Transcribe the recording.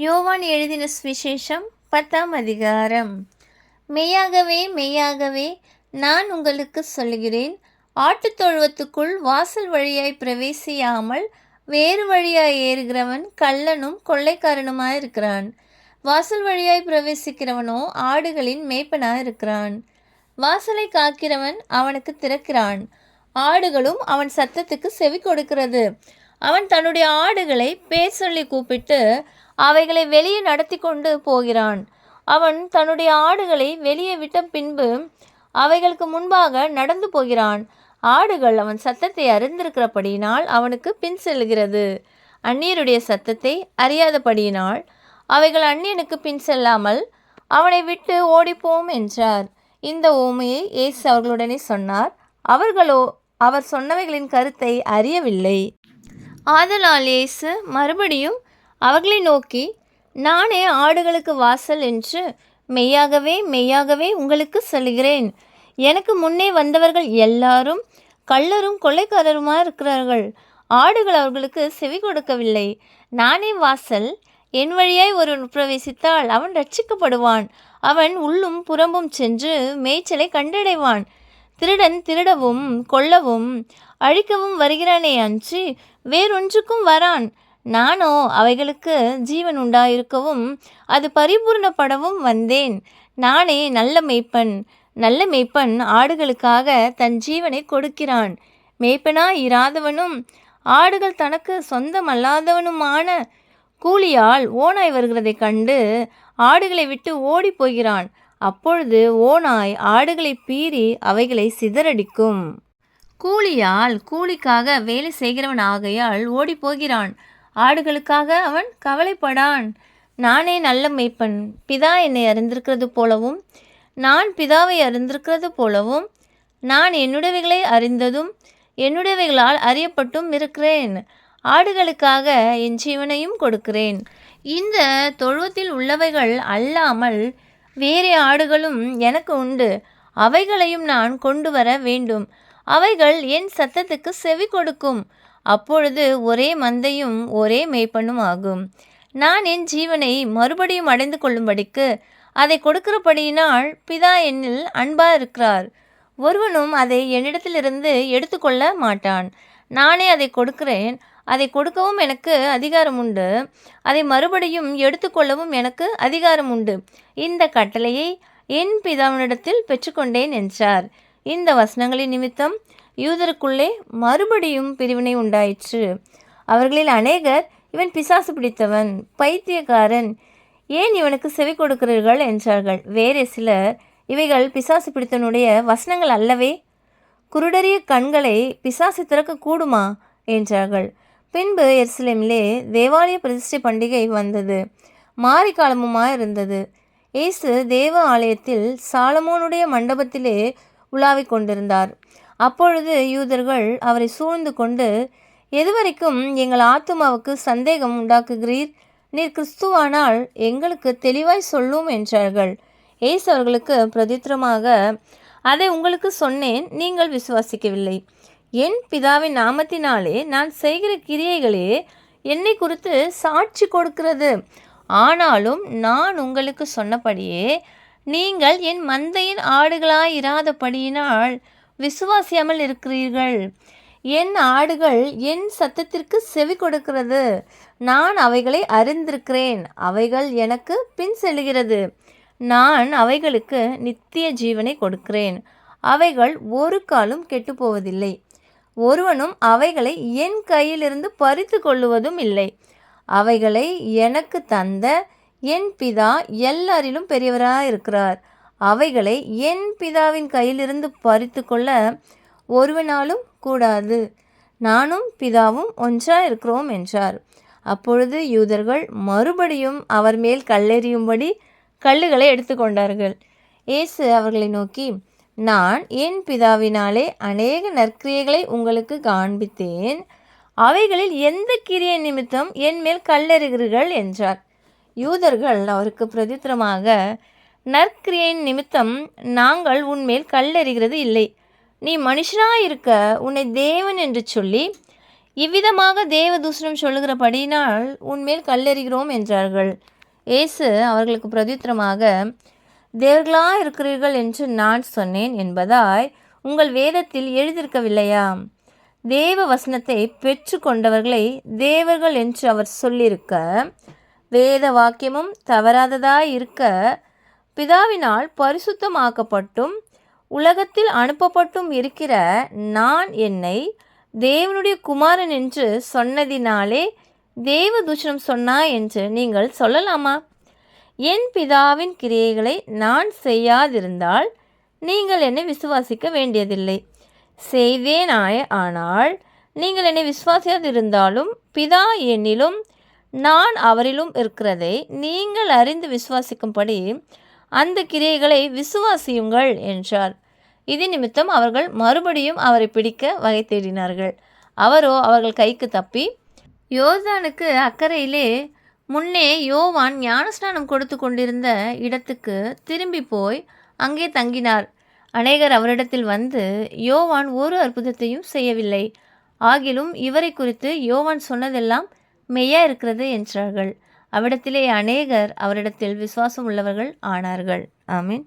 யோவான் எழுதின சுவிசேஷம் 10ஆம் அதிகாரம். மெய்யாகவே மெய்யாகவே நான் உங்களுக்கு சொல்லுகிறேன், ஆட்டுத் தொழுவத்துக்குள் வாசல் வழியாய் பிரவேசியாமல் வேறு வழியாய் ஏறுகிறவன் கள்ளனும் கொள்ளைக்காரனுமாயிருக்கிறான். வாசல் வழியாய் பிரவேசிக்கிறவனோ ஆடுகளின் மேய்ப்பனாயிருக்கிறான். வாசலை காக்கிறவன் அவனுக்கு திறக்கிறான். ஆடுகளும் அவன் சத்தத்துக்கு செவி கொடுக்கிறது. அவன் தன்னுடைய ஆடுகளை பேர் சொல்லி கூப்பிட்டு அவைகளை வெளியே நடத்தி கொண்டு போகிறான். அவன் தன்னுடைய ஆடுகளை வெளியே விட்ட பின்பு அவைகளுக்கு முன்பாக நடந்து போகிறான். ஆடுகள் அவன் சத்தத்தை அறிந்திருக்கிறபடியினால் அவனுக்கு பின் செல்கிறது. அந்நியருடைய சத்தத்தை அறியாதபடியினால் அவைகள் அந்நியனுக்கு பின் செல்லாமல் அவனை விட்டு ஓடிப்போம் என்றார். இந்த உவமையை இயேசு அவர்களுடனே சொன்னார். அவர்களோ அவர் சொன்னவைகளின் கருத்தை அறியவில்லை. ஆதலால் இயேசு மறுபடியும் அவர்களை நோக்கி, நானே ஆடுகளுக்கு வாசல் என்று மெய்யாகவே மெய்யாகவே உங்களுக்கு சொல்கிறேன். எனக்கு முன்னே வந்தவர்கள் எல்லாரும் கள்ளரும் கொள்ளைக்காரருமாக இருக்கிறார்கள். ஆடுகள் அவர்களுக்கு செவி கொடுக்கவில்லை. நானே வாசல். என் வழியாய் ஒருவன் பிரவேசித்தால் அவன் ரட்சிக்கப்படுவான். அவன் உள்ளும் புறம்பும் சென்று மேய்ச்சலை கண்டடைவான். திருடன் திருடவும் கொல்லவும் அழிக்கவும் வருகிறானே அன்றி வேறொன்றுக்கும் வரான். நானோ அவைகளுக்கு ஜீவன் உண்டாயிருக்கவும் அது பரிபூர்ணப்படவும் வந்தேன். நானே நல்ல மேய்ப்பன். நல்ல மேய்ப்பன் ஆடுகளுக்காக தன் ஜீவனை கொடுக்கிறான். மேய்ப்பனாய் இராதவனும் ஆடுகள் தனக்கு சொந்தமல்லாதவனுமான கூலியால் ஓனாய் வருகிறதை கண்டு ஆடுகளை விட்டு ஓடி போகிறான். அப்பொழுது ஓனாய் ஆடுகளை பீறி அவைகளை சிதறடிக்கும். கூலியால் கூலிக்காக வேலை செய்கிறவன் ஆகையால் ஓடி போகிறான். ஆடுகளுக்காக அவன் கவலைப்படான். நானே நல்ல மேய்ப்பன். பிதா என்னை அறிந்திருக்கிறது போலவும் நான் பிதாவை அறிந்திருக்கிறது போலவும் நான் என்னுடையவைகளை அறிந்ததும் என்னுடையவைகளால் அறியப்பட்டும் இருக்கிறேன். ஆடுகளுக்காக என் ஜீவனையும் கொடுக்கிறேன். இந்த தொழுவத்தில் உள்ளவைகள் அல்லாமல் வேறே ஆடுகளும் எனக்கு உண்டு. அவைகளையும் நான் கொண்டு வர வேண்டும். அவைகள் என் சத்தத்துக்கு செவி கொடுக்கும். அப்பொழுது ஒரே மந்தையும் ஒரே மேய்ப்பனும் ஆகும். நான் என் ஜீவனை மறுபடியும் அடைந்து கொள்ளும்படிக்கு அதை கொடுக்கிறபடியினால் பிதா என்னில் அன்பாக இருக்கிறார். ஒருவனும் அதை என்னிடத்திலிருந்து எடுத்துக்கொள்ள மாட்டான். நானே அதை கொடுக்கிறேன். அதை கொடுக்கவும் எனக்கு அதிகாரம் உண்டு. அதை மறுபடியும் எடுத்துக்கொள்ளவும் எனக்கு அதிகாரம் உண்டு. இந்த கட்டளையை என் பிதாவினிடத்தில் பெற்றுக்கொண்டேன் என்றார். இந்த வசனங்களின் நிமித்தம் யூதருக்குள்ளே மறுபடியும் பிரிவினை உண்டாயிற்று. அவர்களில் அநேகர், இவன் பிசாசு பிடித்தவன், பைத்தியக்காரன், ஏன் இவனுக்கு செவி கொடுக்கிறீர்கள் என்றார்கள். வேறே சிலர், இவைகள் பிசாசு பிடித்தவனுடைய வசனங்கள் அல்லவே, குருடறிய கண்களை பிசாசு திறக்க கூடுமா என்றார்கள். பின்பு எருசலேமிலே தேவாலய பிரதிஷ்டை பண்டிகை வந்தது. மாரி காலமுமாயிருந்தது. இயேசு தேவ ஆலயத்தில் சாலமோனுடைய மண்டபத்திலே உலாவிக் கொண்டிருந்தார். அப்பொழுது யூதர்கள் அவரை சூழ்ந்து கொண்டு, எதுவரைக்கும் எங்கள் ஆத்துமாவுக்கு சந்தேகம் உண்டாக்குகிறீர்? நீர் கிறிஸ்துவானால் எங்களுக்கு தெளிவாய் சொல்லும் என்றார்கள். இயேசு அவர்களுக்கு பிரதித்திரமாக, அதை உங்களுக்கு சொன்னேன், நீங்கள் விசுவாசிக்கவில்லை. என் பிதாவின் நாமத்தினாலே நான் செய்கிற கிரியைகளே என்னை குறித்து சாட்சி கொடுக்கிறது. ஆனாலும் நான் உங்களுக்கு சொன்னபடியே நீங்கள் என் மந்தையின் ஆடுகளாயிராதபடியினால் விசுவாசியாமல் இருக்கிறீர்கள். என் ஆடுகள் என் சத்தத்திற்கு செவி கொடுக்கிறது. நான் அவைகளை அறிந்திருக்கிறேன். அவைகள் எனக்கு பின் செல்கிறது. நான் அவைகளுக்கு நித்திய ஜீவனை கொடுக்கிறேன். அவைகள் ஒரு காலும் கெட்டுப்போவதில்லை. ஒருவனும் அவைகளை என் கையிலிருந்து பறித்து கொள்ளுவதும் இல்லை. அவைகளை எனக்கு தந்த என் பிதா எல்லாரிலும் பெரியவராயிருக்கிறார். அவைகளை என் பிதாவின் கையிலிருந்து பறித்து கொள்ள ஒருவனாலும் கூடாது. நானும் பிதாவும் ஒன்றாயிருக்கிறோம் என்றார். அப்பொழுது யூதர்கள் மறுபடியும் அவர் மேல் கல்லெறியும்படி கல்லுகளை எடுத்துக்கொண்டார்கள். இயேசு அவர்களை நோக்கி, நான் என் பிதாவினாலே அநேக நற்கிரியைகளை உங்களுக்கு காண்பித்தேன். அவைகளில் எந்த கிரியை நிமித்தம் என் மேல் கல்லெறிகிறீர்கள் என்றார். யூதர்கள் அவருக்கு பிரதித்திரமாக, நற்கிரியின் நிமித்தம் நாங்கள் உன்மேல் கல்லெறிகிறது இல்லை. நீ மனுஷனாயிருக்க உன்னை தேவன் என்று சொல்லி இவ்விதமாக தேவதூஷணம் சொல்லுகிறபடியினால் உன்மேல் கல்லெறிகிறோம் என்றார்கள். இயேசு அவர்களுக்கு பிரதித்திரமாக, தேவர்களாக இருக்கிறீர்கள் என்று நான் சொன்னேன் என்பதாய் உங்கள் வேதத்தில் எழுதியிருக்கவில்லையா? தேவ வசனத்தை பெற்று கொண்டவர்களை தேவர்கள் என்று அவர் சொல்லியிருக்க, வேத வாக்கியமும் தவறாததாய் இருக்க, பிதாவினால் பரிசுத்தமாக்கப்பட்டும் உலகத்தில் அனுப்பப்பட்டும் இருக்கிற நான் என்னை தேவனுடைய குமாரன் என்று சொன்னதினாலே தேவ தூஷணம் சொன்னாய் என்று நீங்கள் சொல்லலாமா? என் பிதாவின் கிரியைகளை நான் செய்யாதிருந்தால் நீங்கள் என்னை விசுவாசிக்க வேண்டியதில்லை. செய்வேனாய் ஆனால் நீங்கள் என்னை விசுவாசியாதிருந்தாலும் பிதா என்னிலும் நான் அவரிலும் இருக்கிறதை நீங்கள் அறிந்து விசுவாசிக்கும்படி அந்த கிரியைகளை விசுவாசியுங்கள் என்றார். இது நிமித்தம் அவர்கள் மறுபடியும் அவரை பிடிக்க வகை தேடினார்கள். அவரோ அவர்கள் கைக்கு தப்பி யோர்தானுக்கு அக்கறையிலே முன்னே யோவான் ஞானஸ்நானம் கொடுத்து கொண்டிருந்த இடத்துக்கு திரும்பி போய் அங்கே தங்கினார். அநேகர் அவரிடத்தில் வந்து, யோவான் ஒரு அற்புதத்தையும் செய்யவில்லை, ஆகிலும் இவரை குறித்து யோவான் சொன்னதெல்லாம் மெய்யா இருக்கிறது என்றார்கள். அவ்விடத்திலே அநேகர் அவரிடத்தில் விசுவாசம் உள்ளவர்கள் ஆனார்கள். ஆமீன்.